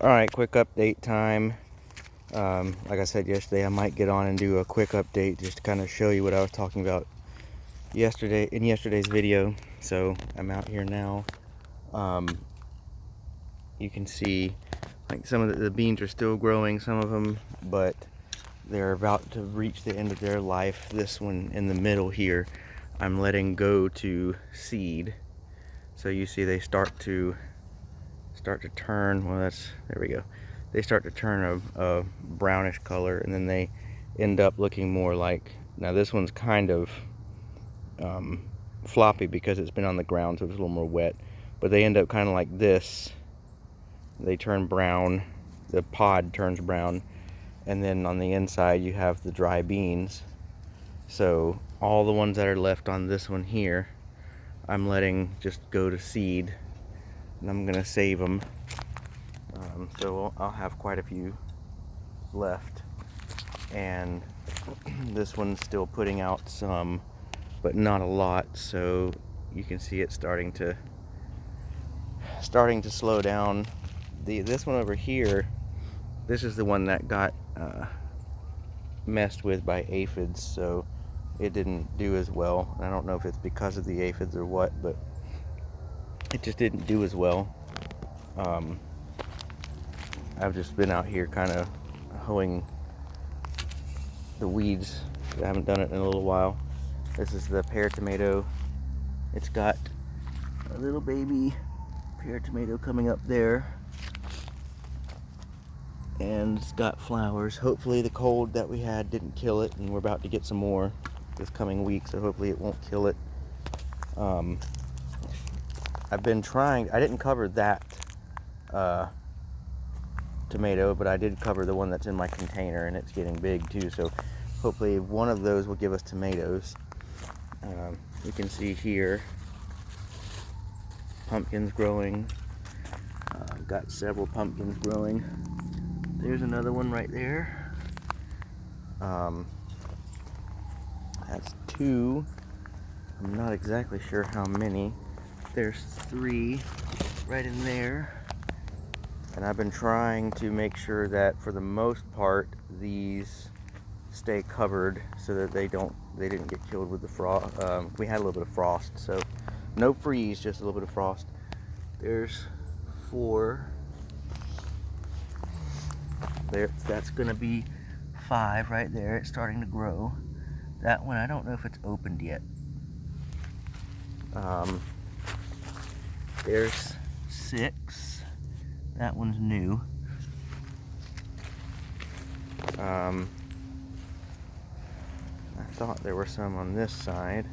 Alright, quick update time. Like I said yesterday, I might get on and do a quick update just to kind of show you what I was talking about yesterday in yesterday's video. So I'm out here now. You can see like some of the beans are still growing, some of them, but they're about to reach the end of their life. This one in the middle here, I'm letting go to seed. So you see they start to turn. Well, there we go. They start to turn a brownish color, and then they end up looking more like, now this one's kind of floppy because it's been on the ground, so it's a little more wet, but they end up kind of like this. They turn brown, the pod turns brown, and then on the inside you have the dry beans. So all the ones that are left on this one here, I'm letting just go to seed, and I'm gonna save them. So I'll have quite a few left, and this one's still putting out some, but not a lot. So you can see it starting to slow down. This one over here, this is the one that got messed with by aphids, so it didn't do as well. I don't know if it's because of the aphids or what, but it just didn't do as well. I've just been out here kind of hoeing the weeds. I haven't done it in a little while. This is the pear tomato. It's got a little baby pear tomato coming up there, and it's got flowers. Hopefully the cold that we had didn't kill it, and we're about to get some more this coming week, so hopefully it won't kill it. I've been trying, I didn't cover that tomato, but I did cover the one that's in my container, and it's getting big too, so hopefully one of those will give us tomatoes. You can see here pumpkins growing. I've got several pumpkins growing. There's another one right there. That's two. I'm not exactly sure how many. There's three right in there. And I've been trying to make sure that for the most part these stay covered so that they didn't get killed with the frost. We had a little bit of frost, so no freeze, just a little bit of frost. There's four. There, that's gonna be five right there. It's starting to grow. That one, I don't know if it's opened yet. There's six. That one's new. I thought there were some on this side.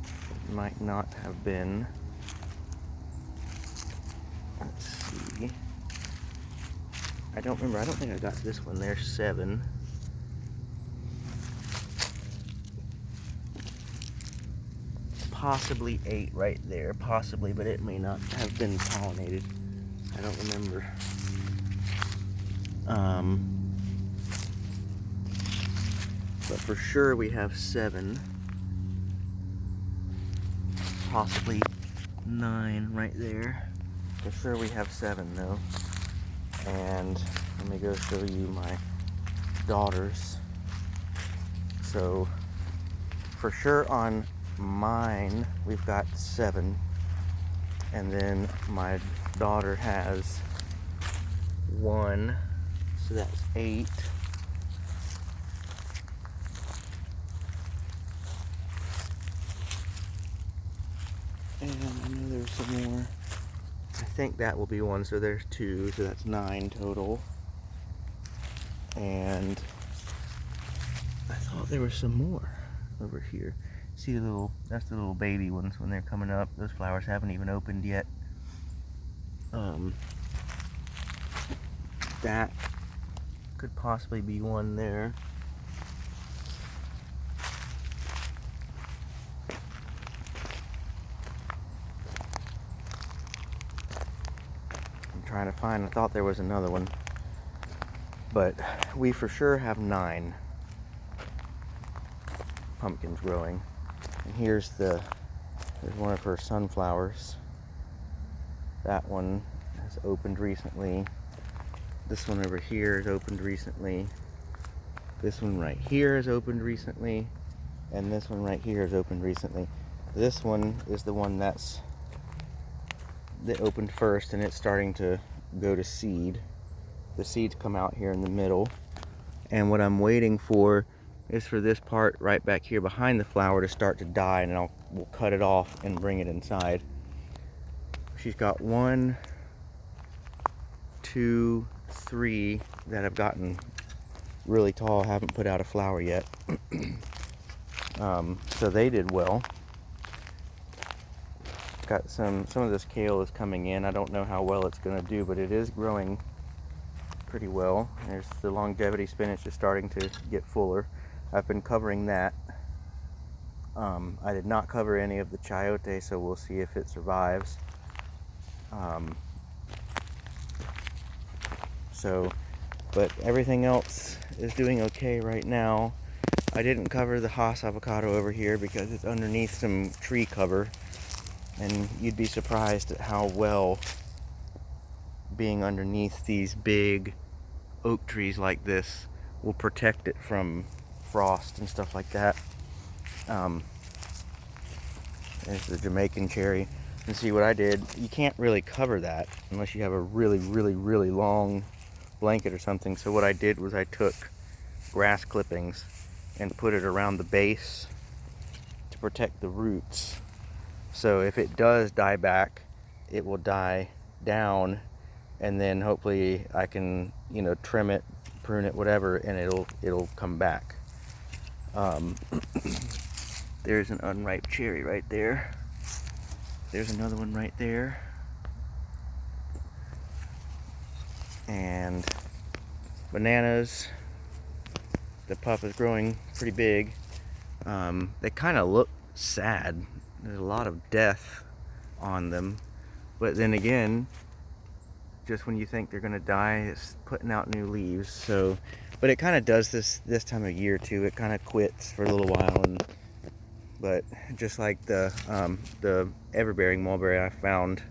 It might not have been. Let's see. I don't remember. I don't think I got this one. There's seven. Possibly eight right there. Possibly, but it may not have been pollinated. I don't remember. But for sure we have seven. Possibly nine right there. For sure we have seven though. And let me go show you my daughters. So for sure on mine we've got seven, and then my daughter has one, so that's eight. And I know there's some more. I think that will be one, so there's two, so that's nine total. And I thought there was some more over here. See the little, that's the little baby ones when they're coming up. Those flowers haven't even opened yet. That could possibly be one there. I'm trying to find, I thought there was another one, but we for sure have 9 pumpkins growing. And here's one of her sunflowers. That one has opened recently. This one over here has opened recently. This one right here has opened recently. And this one right here has opened recently. This one is the one that opened first, and it's starting to go to seed. The seeds come out here in the middle. And what I'm waiting for is for this part right back here behind the flower to start to die, and we'll cut it off and bring it inside. She's got 1, 2, 3 that have gotten really tall, haven't put out a flower yet. So they did well. Got some of this kale is coming in. I don't know how well it's going to do, but it is growing pretty well. There's the longevity spinach is starting to get fuller. I've been covering that. I did not cover any of the chayote, so we'll see if it survives. But everything else is doing okay right now. I didn't cover the Hass avocado over here because it's underneath some tree cover, and you'd be surprised at how well being underneath these big oak trees like this will protect it from frost and stuff like that. There's the Jamaican cherry. And see what I did, you can't really cover that unless you have a really, really, really long blanket or something. So what I did was I took grass clippings and put it around the base to protect the roots. So if it does die back, it will die down, and then hopefully I can, trim it, prune it, whatever, and it'll come back. There's an unripe cherry right there. There's another one right there. And bananas. The pup is growing pretty big. They kind of look sad. There's a lot of death on them. But then again, just when you think they're gonna die, it's putting out new leaves. So, but it kind of does this time of year too. It kind of quits for a little while, but just like the everbearing mulberry I found,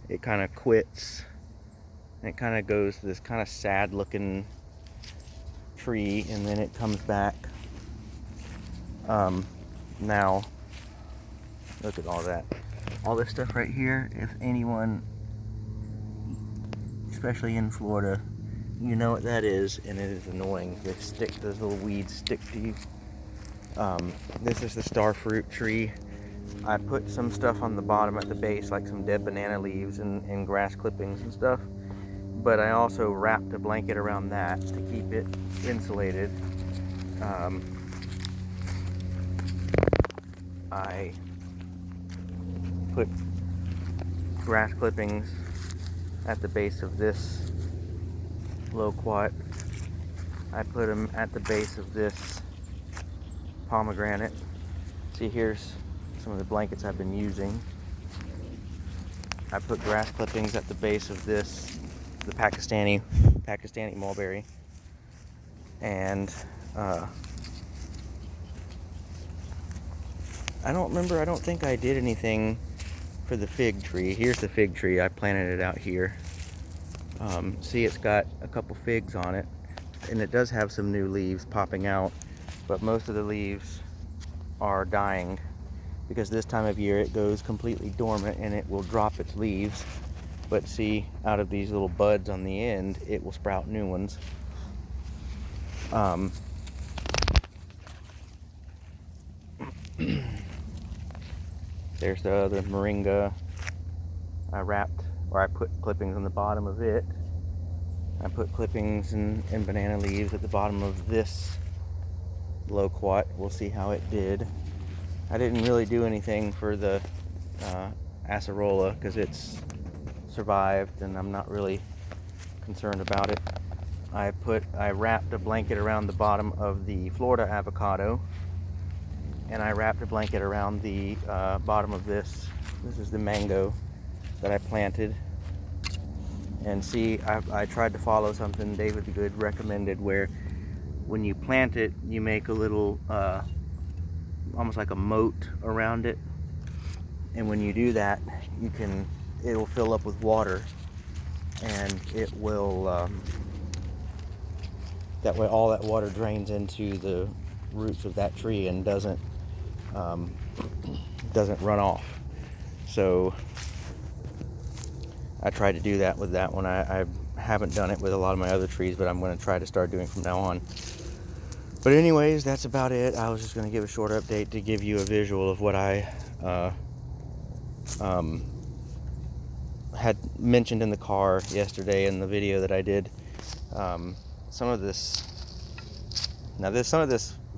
it kind of quits. And it kind of goes to this kind of sad looking tree, and then it comes back. Now, look at all that. All this stuff right here, if anyone, especially in Florida, you know what that is, and it is annoying. Those little weeds stick to you. This is the starfruit tree. I put some stuff on the bottom at the base, like some dead banana leaves and grass clippings and stuff. But I also wrapped a blanket around that to keep it insulated. I put grass clippings at the base of this loquat. I put them at the base of this pomegranate. See, here's some of the blankets I've been using. I put grass clippings at the base of this, the Pakistani mulberry. And I don't think I did anything for the fig tree. Here's the fig tree. I planted it out here. See, it's got a couple figs on it, and it does have some new leaves popping out, but most of the leaves are dying because this time of year it goes completely dormant and it will drop its leaves. But see, out of these little buds on the end, it will sprout new ones. There's the other moringa. I put clippings on the bottom of it. I put clippings and banana leaves at the bottom of this loquat. We'll see how it did. I didn't really do anything for the acerola because it's survived and I'm not really concerned about it. I wrapped a blanket around the bottom of the Florida avocado, and I wrapped a blanket around the bottom of this. This is the mango that I planted. And see, I tried to follow something David Good recommended, where when you plant it, you make a little, almost like a moat around it. And when you do that, it'll fill up with water. and it will, that way all that water drains into the roots of that tree and doesn't run off. So I tried to do that with that one. I haven't done it with a lot of my other trees, but I'm going to try to start doing from now on. But anyways, that's about it. I was just going to give a short update to give you a visual of what I had mentioned in the car yesterday in the video that I did. Some of this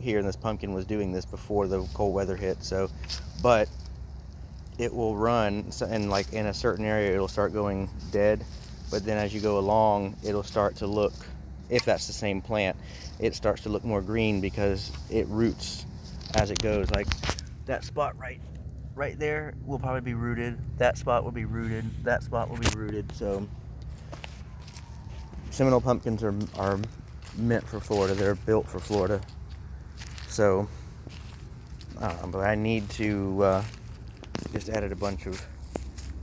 here in this pumpkin was doing this before the cold weather hit, so, but it will run, and like in a certain area it'll start going dead, but then as you go along it'll start to look, if that's the same plant, it starts to look more green because it roots as it goes. Like that spot right there will probably be rooted, that spot will be rooted, that spot will be rooted. So Seminole pumpkins are meant for Florida, they're built for Florida. So but I need to just added a bunch of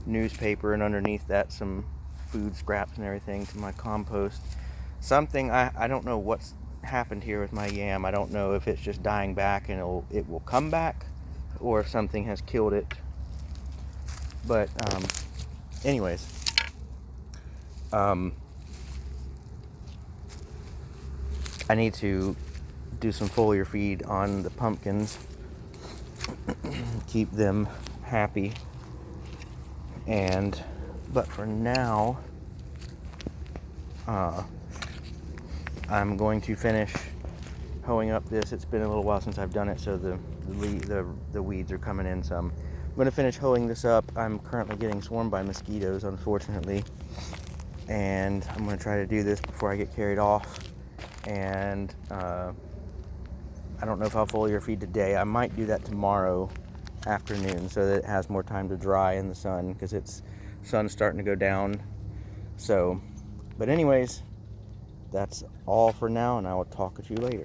newspaper, and underneath that some food scraps and everything to my compost. Something, I don't know what's happened here with my yam. I don't know if it's just dying back and it will come back, or if something has killed it. But anyways, I need to do some foliar feed on the pumpkins, keep them happy. But for now, I'm going to finish hoeing up this. It's been a little while since I've done it, so the weeds are coming in some. I'm going to finish hoeing this up. I'm currently getting swarmed by mosquitoes, unfortunately, and I'm going to try to do this before I get carried off. And I don't know if I'll foliar feed today. I might do that tomorrow afternoon so that it has more time to dry in the sun, because sun's starting to go down. So, but anyways, that's all for now, and I will talk to you later.